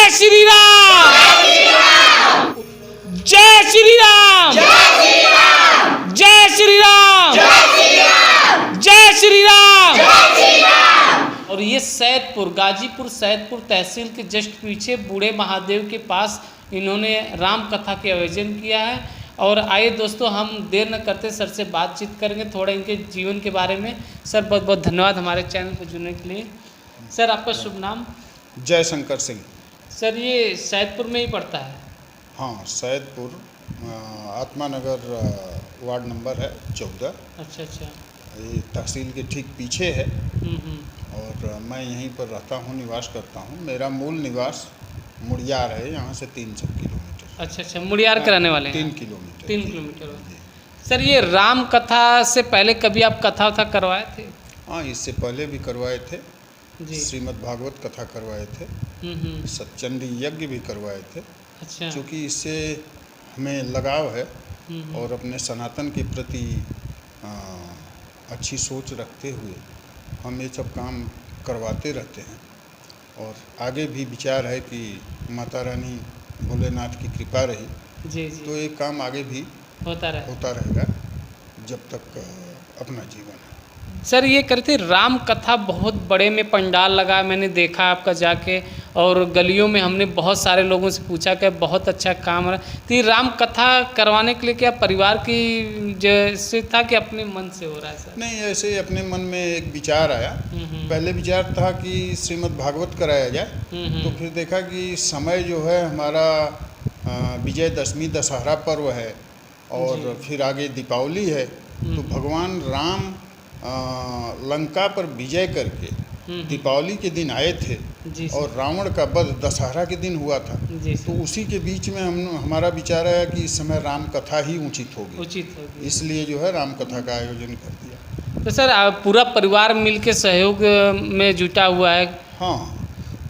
जय श्री राम, जय श्री राम, जय श्री राम, जय श्री राम। और ये सैदपुर, गाजीपुर सैदपुर तहसील के जस्ट पीछे बूढ़े महादेव के पास इन्होंने राम कथा के आयोजन किया है। और आइए दोस्तों, हम देर न करते सर से बातचीत करेंगे थोड़ा इनके जीवन के बारे में। सर बहुत बहुत धन्यवाद हमारे चैनल को जुड़ने के लिए। सर आपका शुभ नाम? जय शंकर सिंह। सर ये सैदपुर में ही पड़ता है? हाँ, सैदपुर आत्मा नगर वार्ड नंबर है 14। अच्छा अच्छा। ये तहसील के ठीक पीछे है और मैं यहीं पर रहता हूँ, निवास करता हूँ। मेरा मूल निवास मुड़ियार है, यहाँ से 300 किलोमीटर। अच्छा अच्छा, मुड़ियार के रहने वाले हैं? 3 किलोमीटर। 3 किलोमीटर। सर ये राम कथा से पहले कभी आप कथा वथा करवाए थे? हाँ, इससे पहले भी करवाए थे जी। श्रीमद् भागवत कथा करवाए थे, सतचंडी यज्ञ भी करवाए थे। अच्छा। क्योंकि इससे हमें लगाव है और अपने सनातन के प्रति अच्छी सोच रखते हुए हम ये सब काम करवाते रहते हैं। और आगे भी विचार है कि माता रानी भोलेनाथ की कृपा रही जी जी, तो ये काम आगे भी होता रहेगा जब तक अपना जीवन है। सर ये करते राम कथा बहुत बड़े में पंडाल लगा, मैंने देखा आपका जाके, और गलियों में हमने बहुत सारे लोगों से पूछा कि बहुत अच्छा काम है। तो ये राम कथा करवाने के लिए क्या परिवार की जैसे था कि अपने मन से हो रहा है सर? नहीं, ऐसे ही अपने मन में एक विचार आया। पहले विचार था कि श्रीमद् भागवत कराया जाए, तो फिर देखा कि समय जो है हमारा विजयदशमी दशहरा पर्व है और फिर आगे दीपावली है। तो भगवान राम लंका पर विजय करके दीपावली के दिन आए थे और रावण का वध दशहरा के दिन हुआ था। तो उसी के बीच में हमारा विचार आया कि इस समय राम कथा ही उचित होगी, इसलिए जो है राम कथा का आयोजन कर दिया। तो सर पूरा परिवार मिलके सहयोग में जुटा हुआ है? हाँ,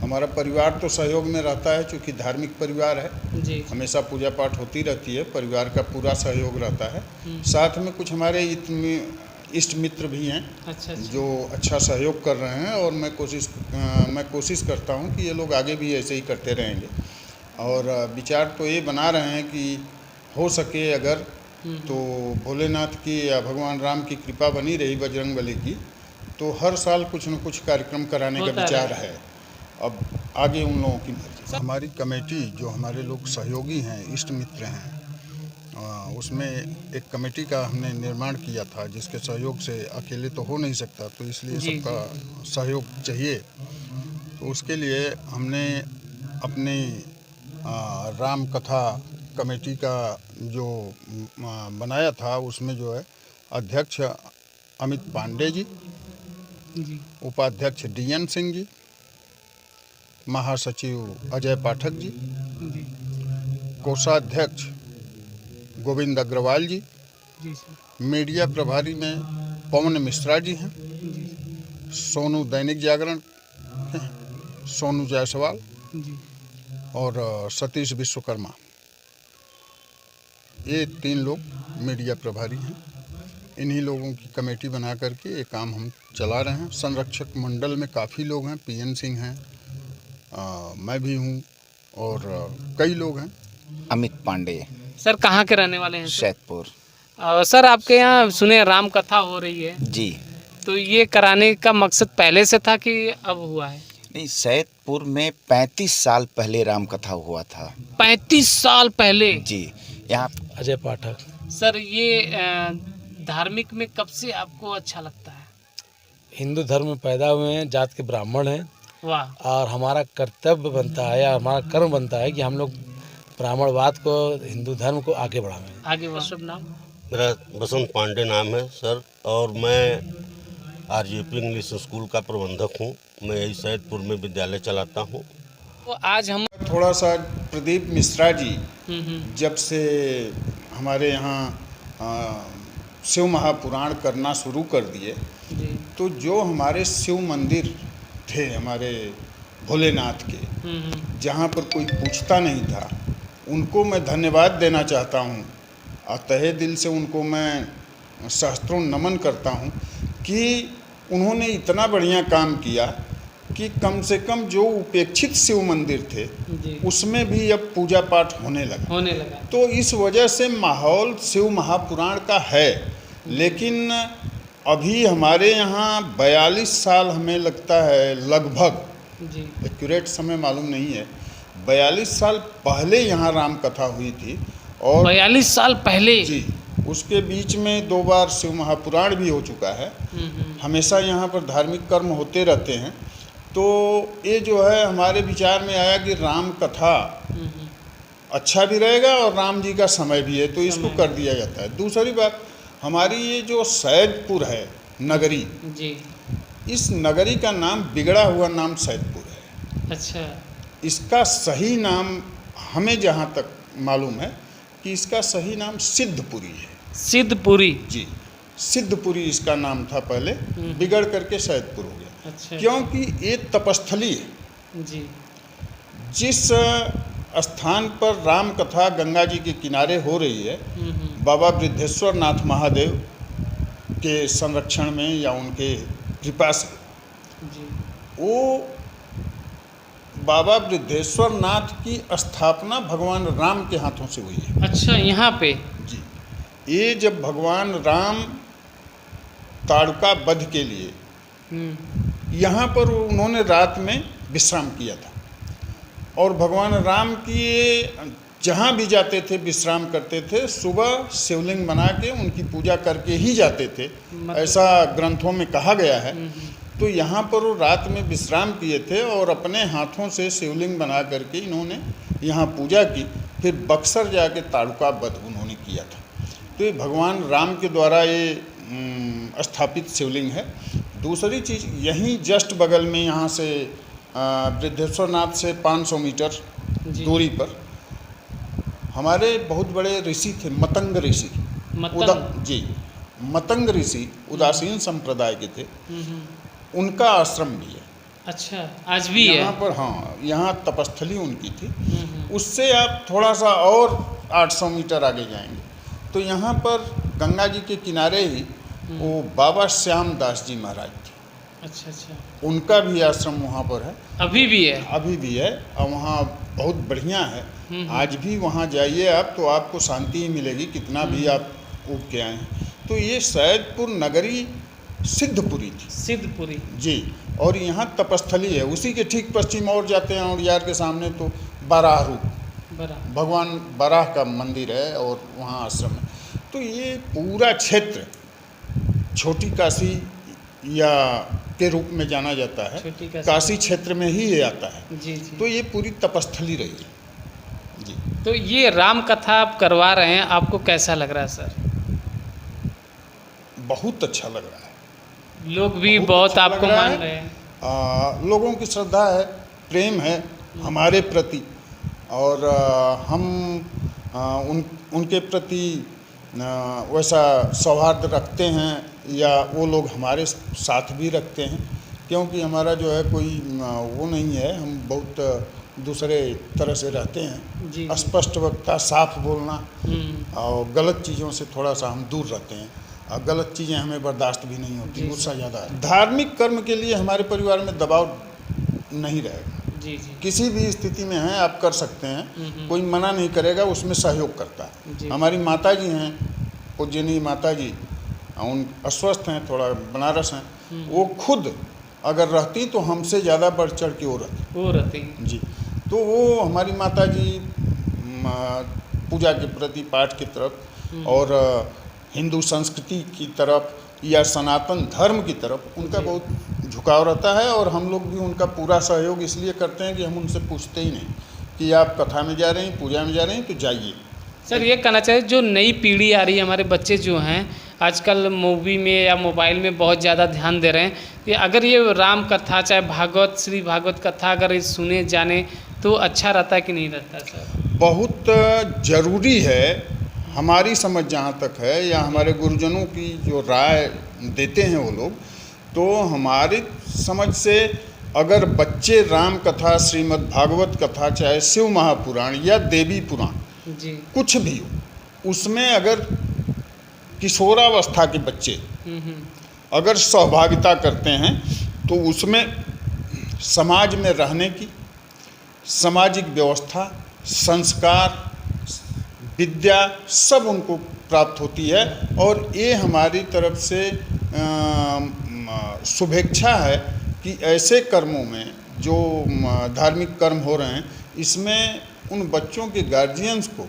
हमारा परिवार तो सहयोग में रहता है, क्योंकि धार्मिक परिवार है जी। हमेशा पूजा पाठ होती रहती है, परिवार का पूरा सहयोग रहता है। साथ में कुछ हमारे इष्ट मित्र भी हैं। अच्छा। जो अच्छा सहयोग कर रहे हैं और मैं कोशिश करता हूं कि ये लोग आगे भी ऐसे ही करते रहेंगे। और विचार तो ये बना रहे हैं कि हो सके अगर तो भोलेनाथ की या भगवान राम की कृपा बनी रही बजरंगबली की, तो हर साल कुछ न कुछ कार्यक्रम कराने का विचार है। अब आगे उन लोगों की मर्जी। हमारी कमेटी जो हमारे लोग सहयोगी हैं, इष्ट मित्र हैं, उसमें एक कमेटी का हमने निर्माण किया था, जिसके सहयोग से अकेले तो हो नहीं सकता, तो इसलिए सबका सहयोग चाहिए। तो उसके लिए हमने अपनी राम कथा कमेटी का जो बनाया था, उसमें जो है अध्यक्ष अमित पांडे जी, उपाध्यक्ष DN सिंह जी, महासचिव अजय पाठक जी, कोषाध्यक्ष गोविंद अग्रवाल जी, मीडिया प्रभारी में पवन मिश्रा जी हैं, सोनू दैनिक जागरण हैं, सोनू जायसवाल और सतीश विश्वकर्मा, ये 3 लोग मीडिया प्रभारी हैं। इन्हीं लोगों की कमेटी बना करके ये काम हम चला रहे हैं। संरक्षक मंडल में काफ़ी लोग हैं, PN सिंह हैं, मैं भी हूँ और कई लोग हैं। अमित पांडे। सर कहाँ के रहने वाले हैं? सैदपुर। सर आपके यहाँ सुने राम कथा हो रही है जी, तो ये कराने का मकसद पहले से था कि अब हुआ है? नहीं, सैदपुर में 35 साल पहले राम कथा हुआ था। 35 साल पहले? जी। यहाँ अजय पाठक। सर ये धार्मिक में कब से आपको अच्छा लगता है? हिंदू धर्म में पैदा हुए हैं, जात के ब्राह्मण हैं। वाह। और हमारा कर्तव्य बनता है या हमारा कर्म बनता है कि हम लोग ब्राह्मणवाद को, हिंदू धर्म को आगे बढ़ावें। आगे शुभ नाम? मेरा बसंत पांडे नाम है सर, और मैं RJP इंग्लिश स्कूल का प्रबंधक हूँ। मैं यही सैदपुर में विद्यालय चलाता हूँ। तो आज हम थोड़ा सा प्रदीप मिश्रा जी जब से हमारे यहाँ शिव महापुराण करना शुरू कर दिए, तो जो हमारे शिव मंदिर थे हमारे भोलेनाथ के, जहाँ पर कोई पूछता नहीं था, उनको मैं धन्यवाद देना चाहता हूँ। तहे दिल से उनको मैं सहस्त्रों नमन करता हूँ कि उन्होंने इतना बढ़िया काम किया कि कम से कम जो उपेक्षित शिव मंदिर थे जी उसमें भी अब पूजा पाठ होने लगा। तो इस वजह से माहौल शिव महापुराण का है। लेकिन अभी हमारे यहाँ 42 साल हमें लगता है लगभग, जी एक्यूरेट समय मालूम नहीं है, 42 साल पहले यहाँ राम कथा हुई थी। और 42 साल पहले जी, उसके बीच में 2 बार शिव महापुराण भी हो चुका है। हमेशा यहाँ पर धार्मिक कर्म होते रहते हैं। तो ये जो है हमारे विचार में आया कि राम कथा अच्छा भी रहेगा और राम जी का समय भी है, तो इसको कर दिया जाता है। दूसरी बात, हमारी ये जो सैदपुर है नगरी, जी इस नगरी का नाम बिगड़ा हुआ नाम सैदपुर है। अच्छा इसका सही नाम हमें जहाँ तक मालूम है कि इसका सही नाम सिद्धपुरी है। सिद्धपुरी, जी, सिद्धपुरी इसका नाम था पहले, बिगड़ करके सैदपुर हो गया। अच्छा क्योंकि ये तपस्थली है। जी जिस स्थान पर राम कथा गंगा जी के किनारे हो रही है, बाबा वृद्धेश्वर नाथ महादेव के संरक्षण में या उनके कृपा से, जी वो बाबा वृद्धेश्वर नाथ की स्थापना भगवान राम के हाथों से हुई है। अच्छा, यहाँ पे जी, ये जब भगवान राम ताड़का वध के लिए यहाँ पर उन्होंने रात में विश्राम किया था, और भगवान राम की जहाँ भी जाते थे विश्राम करते थे, सुबह शिवलिंग बना के उनकी पूजा करके ही जाते थे, ऐसा ग्रंथों में कहा गया है। तो यहाँ पर वो रात में विश्राम किए थे और अपने हाथों से शिवलिंग बना करके इन्होंने यहाँ पूजा की। फिर बक्सर जाके ताड़का वध उन्होंने किया था। तो ये भगवान राम के द्वारा ये स्थापित शिवलिंग है। दूसरी चीज़, यहीं जस्ट बगल में यहाँ से वृद्धेश्वर नाथ से 500 मीटर दूरी पर हमारे बहुत बड़े ऋषि थे, मतंग ऋषि। जी, मतंग ऋषि उदासीन संप्रदाय के थे, उनका आश्रम भी है। अच्छा, आज भी है यहाँ पर? हाँ, यहाँ तपस्थली उनकी थी। उससे आप थोड़ा सा और 800 मीटर आगे जाएंगे तो यहाँ पर गंगा जी के किनारे ही वो बाबा श्याम दास जी महाराज थे। अच्छा अच्छा, उनका भी आश्रम वहाँ पर है, अभी भी है? अभी भी है, और वहाँ बहुत बढ़िया है। आज भी वहाँ जाइए आप तो आपको शांति ही मिलेगी, कितना भी आप उग के आए हैं। तो ये सैदपुर नगरी सिद्धपुरी थी। सिद्धपुरी, जी, और यहाँ तपस्थली है। उसी के ठीक पश्चिम और जाते हैं और यार के सामने तो बाराह रूप, भगवान बाराह का मंदिर है और वहाँ आश्रम है। तो ये पूरा क्षेत्र छोटी काशी या के रूप में जाना जाता है, काशी क्षेत्र में ही ये आता है। जी जी। तो ये पूरी तपस्थली रही है। जी, तो ये राम कथा आप करवा रहे हैं, आपको कैसा लग रहा है सर? बहुत अच्छा लग रहा है। लोग भी बहुत अच्छा आपको लग रहा मान है। रहे हैं। लोगों की श्रद्धा है, प्रेम है हमारे प्रति, और हम उनके प्रति वैसा सौहार्द रखते हैं, या वो लोग हमारे साथ भी रखते हैं। क्योंकि हमारा जो है कोई वो नहीं है, हम बहुत दूसरे तरह से रहते हैं। स्पष्ट वक्ता, साफ बोलना, और गलत चीज़ों से थोड़ा सा हम दूर रहते हैं। और गलत चीज़ें हमें बर्दाश्त भी नहीं होती, गुस्सा ज़्यादा है। धार्मिक कर्म के लिए हमारे परिवार में दबाव नहीं रहेगा। जी जी। किसी भी स्थिति में हैं आप कर सकते हैं, कोई मना नहीं करेगा, उसमें सहयोग करता है। हमारी माता जी हैं, पूजनीय माता जी, उन अस्वस्थ हैं, थोड़ा बनारस हैं, वो खुद अगर रहती तो हमसे ज़्यादा बढ़ चढ़ के वो रहती जी। तो वो हमारी माता जी पूजा के प्रति, पाठ की तरफ और हिंदू संस्कृति की तरफ या सनातन धर्म की तरफ उनका बहुत झुकाव रहता है। और हम लोग भी उनका पूरा सहयोग इसलिए करते हैं कि हम उनसे पूछते ही नहीं कि आप कथा में जा रहे हैं, पूजा में जा रहे हैं, तो जाइए। सर, ये कहना चाहिए जो नई पीढ़ी आ रही है, हमारे बच्चे जो हैं आजकल मूवी में या मोबाइल में बहुत ज़्यादा ध्यान दे रहे हैं, कि अगर ये राम कथा, चाहे भागवत, श्री भागवत कथा अगर ये सुने जाने तो अच्छा रहता है कि नहीं रहता सर? बहुत ज़रूरी है। हमारी समझ जहाँ तक है, या हमारे गुरुजनों की जो राय देते हैं वो लोग, तो हमारी समझ से अगर बच्चे राम कथा, श्रीमद् भागवत कथा, चाहे शिव महापुराण या देवी पुराण जी, कुछ भी हो, उसमें अगर किशोरावस्था के बच्चे अगर सहभागिता करते हैं तो उसमें समाज में रहने की, सामाजिक व्यवस्था, संस्कार, विद्या सब उनको प्राप्त होती है। और ये हमारी तरफ से शुभेच्छा है कि ऐसे कर्मों में जो धार्मिक कर्म हो रहे हैं, इसमें उन बच्चों के गार्जियंस को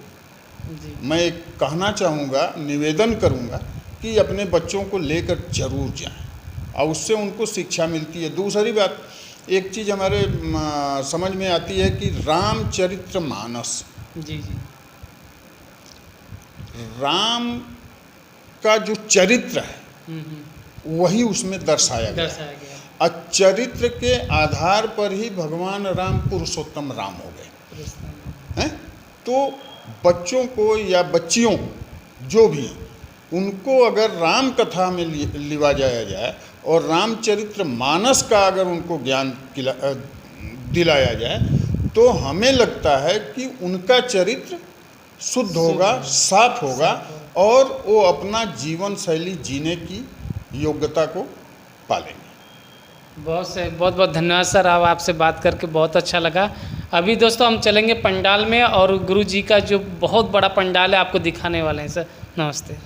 मैं एक कहना चाहूँगा, निवेदन करूँगा कि अपने बच्चों को लेकर जरूर जाएं और उससे उनको शिक्षा मिलती है। दूसरी बात, एक चीज़ हमारे समझ में आती है कि रामचरितमानस, जी जी, राम का जो चरित्र है वही उसमें दर्शाया गया और चरित्र के आधार पर ही भगवान राम पुरुषोत्तम राम हो गए हैं। तो बच्चों को या बच्चियों जो भी हैं, उनको अगर राम कथा में लिवा जाया जाए और रामचरित्र मानस का अगर उनको ज्ञान दिलाया जाए, तो हमें लगता है कि उनका चरित्र शुद्ध होगा, साफ होगा और वो अपना जीवन शैली जीने की योग्यता को पालेंगे। बहुत बहुत धन्यवाद सर, अब आपसे बात करके बहुत अच्छा लगा। अभी दोस्तों हम चलेंगे पंडाल में और गुरु जी का जो बहुत बड़ा पंडाल है आपको दिखाने वाले हैं सर। नमस्ते।